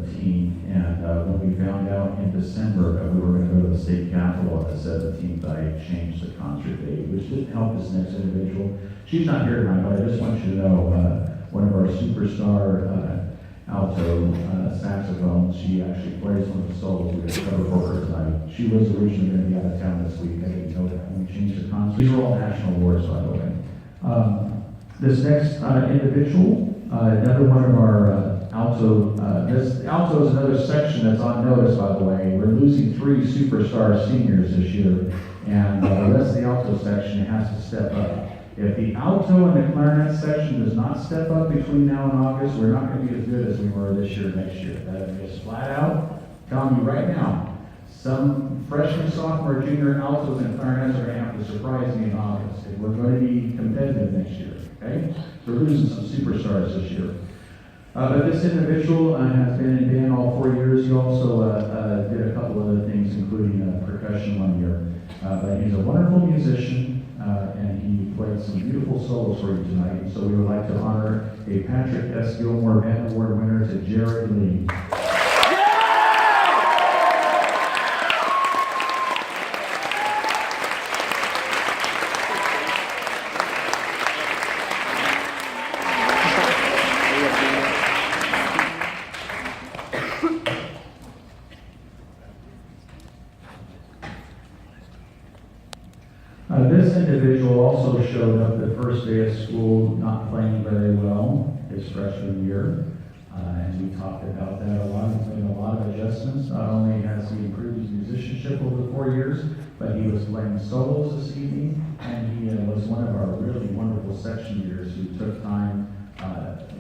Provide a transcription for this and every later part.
And when we found out in December that we were going to go to the state capitol on the 17th, I changed the concert date, which didn't help this next individual. She's not here tonight, but I just want you to know, one of our superstar alto saxophones, she actually plays one of the solos we discovered for her tonight. She was originally going to be out of town this week. I didn't know that when we changed the concert. These are all national awards, by the way. This next individual, another one of our alto, this alto is another section that's on notice, by the way. We're losing 3 superstar seniors this year, and the rest of the alto section has to step up. If the alto and the clarinet section does not step up between now and August, we're not going to be as good as we were this year, next year. That is flat out telling you right now. Some freshman, sophomore, junior altos and clarinets are going to have to surprise me in August. And we're going to be competitive next year, okay? We're losing some superstars this year. But this individual has been in band all 4 years. He also did a couple other things, including percussion one year. But he's a wonderful musician, and he played some beautiful solos for you tonight. So we would like to honor a Patrick S. Gilmore Band Award winner to Jared Lee. This individual also showed up the first day of school not playing very well his freshman year, and we talked about that a lot. He's made a lot of adjustments. Not only has he improved his musicianship over the 4 years, but he was playing solos this evening, and he was one of our really wonderful section leaders who took time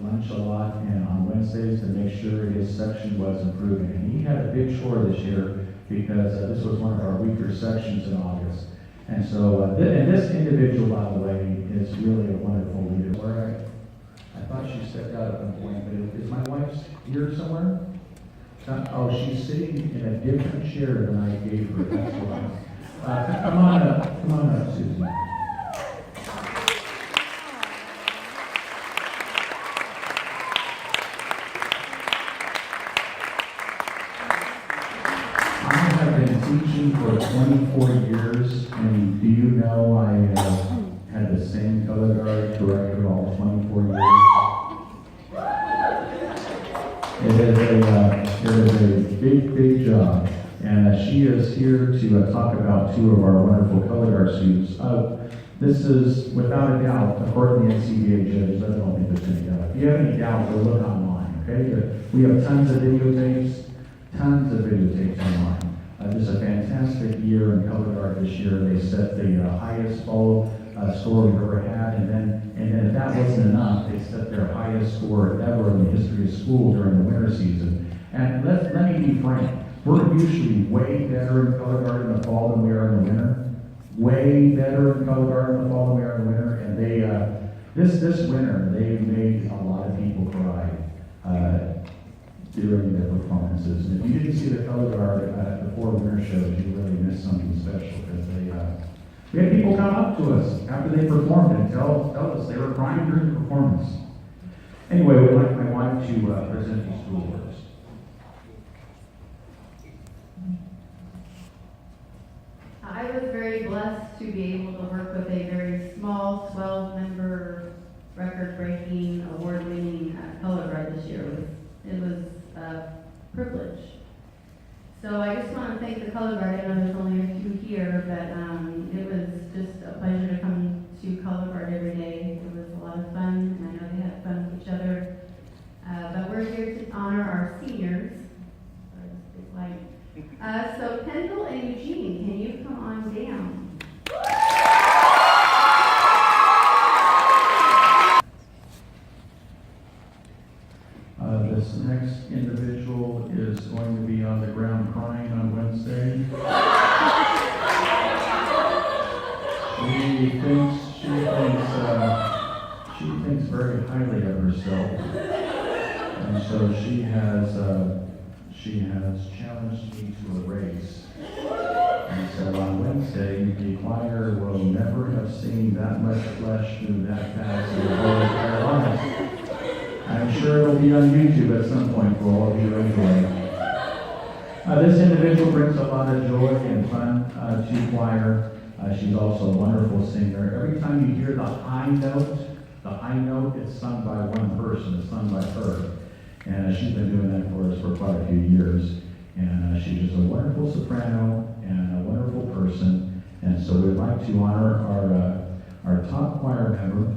lunch a lot and on Wednesdays to make sure his section was improving. And he had a big chore this year because this was one of our weaker sections in August. And so, and this individual, by the way, is really a wonderful leader. Where I thought she stepped out at one point, but is my wife here somewhere? Oh, she's sitting in a different chair than I gave her. That's why. Come on up, Susan. Teaching for 24 years, and do you know I had the same color guard director all 24 years? It is a big job, and she is here to talk about 2 of our wonderful color guard students. This is, without a doubt, according to the NCBA judges, I don't think there's any doubt. If you have any doubt, go look online, okay? We have tons of videotapes online. This is a fantastic year in color guard this year. They set the highest fall score we've ever had, and then if that wasn't enough, they set their highest score ever in the history of school during the winter season. And let me be frank, we're usually way better in color guard in the fall than we are in the winter. Way better in color guard in the fall than we are in the winter. And they this winter they made a lot of people cry during their performances. And if you didn't see the color guard at the 4 winter shows, you really missed something special, because we had people come up to us after they performed and tell us they were crying during the performance. Anyway, we'd like my wife to present these school awards. I was very blessed to be able to work with a very small 12-member record-breaking, award-winning color guard this year. It was a privilege. So I just want to thank the color guard. I know there's only a few here, but it was just a pleasure to come to color guard every day. It was a lot of fun, and I know they had fun with each other. But we're here to honor our seniors. So Kendall and Eugene, can you come on down? This next individual is going to be on the ground crying on Wednesday. She thinks very highly of herself, and so she has challenged me to a race. And so on Wednesday, the choir will never have seen that much flesh through that pass in their whole entire lives. I'm sure it'll be on YouTube at some point for all of you anyway. This individual brings a lot of joy and fun to choir. She's also a wonderful singer. Every time you hear the high note, it's sung by one person, it's sung by her. And she's been doing that for us for quite a few years. And she's just a wonderful soprano and a wonderful person. And so we'd like to honor our top choir member.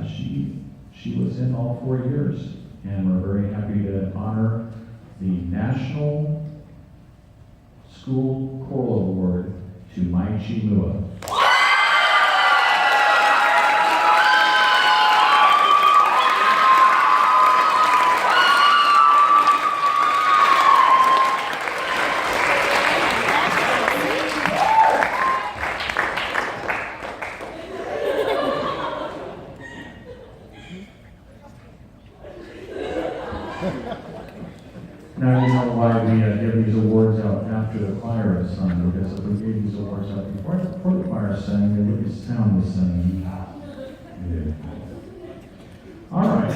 She was in all 4 years. And we're very happy to honor the National School Choral Award to Mai Chi Mua. Now you know why we give these awards out after the choir is sung, because if we gave these awards out before the choir sang, it would sound the same. Yeah. All right.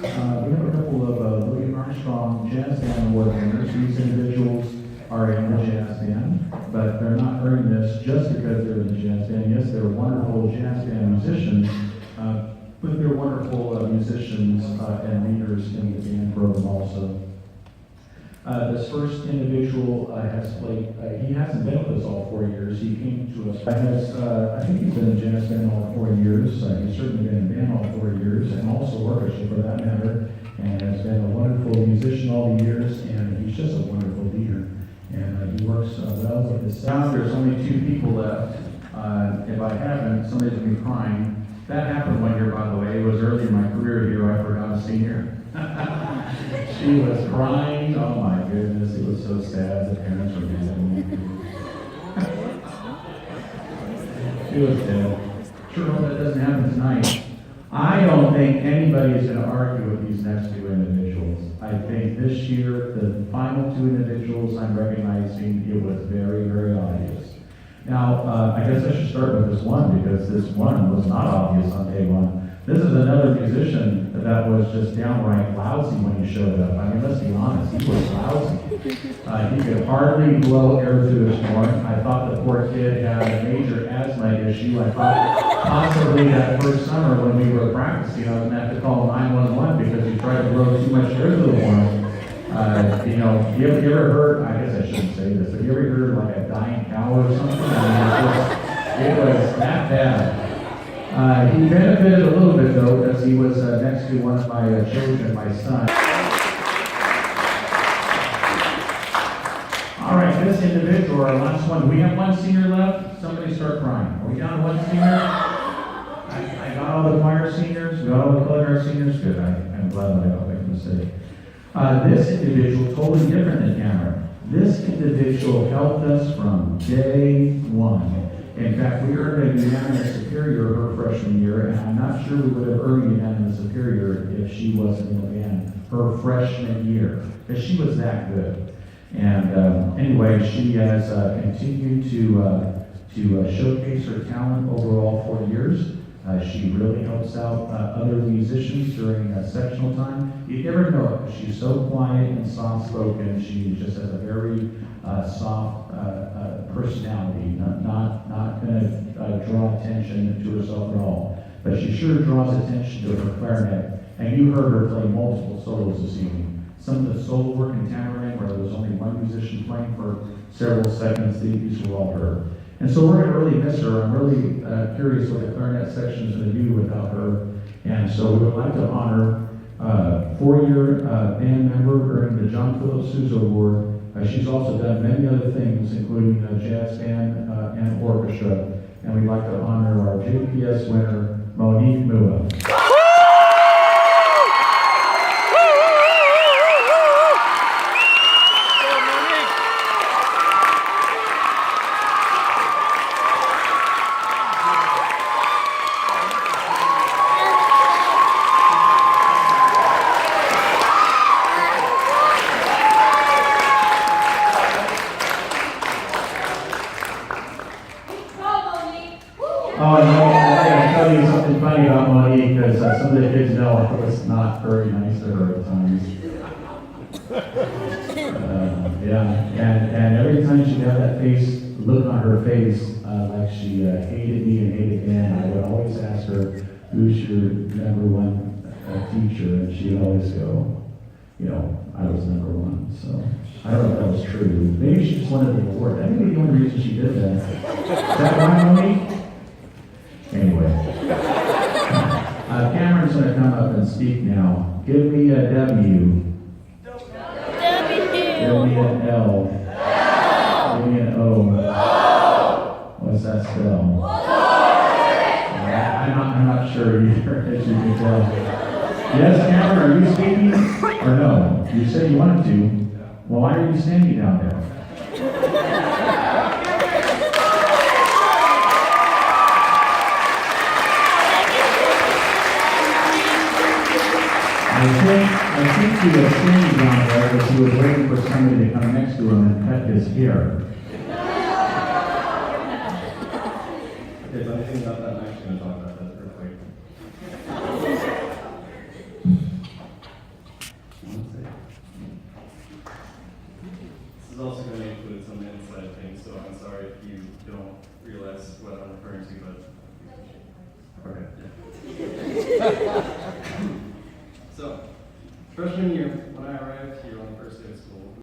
We have a couple of William Armstrong Jazz Band Award winners. These individuals are in the jazz band, but they're not earning this just because they're in the jazz band. Yes, they're wonderful jazz band musicians, but they're wonderful musicians and leaders in the band program also. This first individual has played, he hasn't been with us all 4 years. He came to us, I think he's been in jazz band all 4 years. He's certainly been in band all 4 years, and also orchestra for that matter, and has been a wonderful musician all the years, and he's just a wonderful leader. And he works well with his sound. There's only 2 people left. If I haven't, somebody's going to be crying. That happened one year, by the way. It was early in my career here. I forgot a senior. She was crying. Oh my goodness, it was so sad. The parents were visiting. She was dead. Sure hope that doesn't happen tonight. I don't think anybody is going to argue with these next 2 individuals. I think this year, the final 2 individuals I'm recognizing, it was very, very obvious. Now, I guess I should start with this one, because this one was not obvious on day one. This is another musician that was just downright lousy when he showed up. I mean, let's be honest, he was lousy. He could hardly blow air through his horn. I thought the poor kid had a major asthma issue. I thought possibly that first summer when we were practicing, I was going to have to call 911 because he tried to blow too much air through the horn. You ever heard, I guess I shouldn't say this, but you ever heard like a dying cow or something? I mean, it was that bad. He benefited a little bit though, because he was next to one of my children, my son. All right, this individual, our last one. We have 1 senior left. Somebody start crying. Are we down to 1 senior? I got all the choir seniors. We got all the culinary seniors. Good. I'm glad that I don't make a mistake. This individual, totally different than Cameron. This individual helped us from day one. In fact, we earned a unanimous superior her freshman year, and I'm not sure we would have earned a unanimous superior if she wasn't in the band her freshman year, because she was that good. And anyway, she has continued to showcase her talent over all 4 years. She really helps out other musicians during sectional time. You never know it, because she's so quiet and soft-spoken. She just has a very soft personality, not going to draw attention to herself at all. But she sure draws attention to her clarinet. And you heard her play multiple solos this evening. Some of the solo work in Tamarind, where there was only one musician playing for several seconds, these were all her. And so we're going to really miss her. I'm really curious what the clarinet section is going to do without her. And so we would like to honor 4-year band member earning the John Philip Sousa Award. She's also done many other things, including jazz band and orchestra. And we'd like to honor our JPS winner, Monique Mua. Oh, and I gotta tell you something funny about Monique, because some of the kids know it was not very nice Yeah, and every time she'd have that face, look on her face, like she hated me and hated him, I would always ask her, who's your number one teacher? And she'd always go, I was number one. So I don't know if that was true. Maybe she just wanted the award. That may be the only reason she did that. Is that why, Monique? Anyway. Cameron's going to come up and speak now. Give me a W. Give me an L. Give me an O. What's that spell? I'm not sure either, as you can tell. Yes, Cameron, are you speaking? Or no? You said you wanted to. Well, why are you standing down there? I think he was standing down there because he was waiting for somebody to come next to him and cut his hair. Okay, so anything about that, I'm actually going to talk about that real quick. This is also going to include some inside things, so I'm sorry if you don't realize what I'm referring to, but okay. So, freshman year, when I arrived here on the first day of school,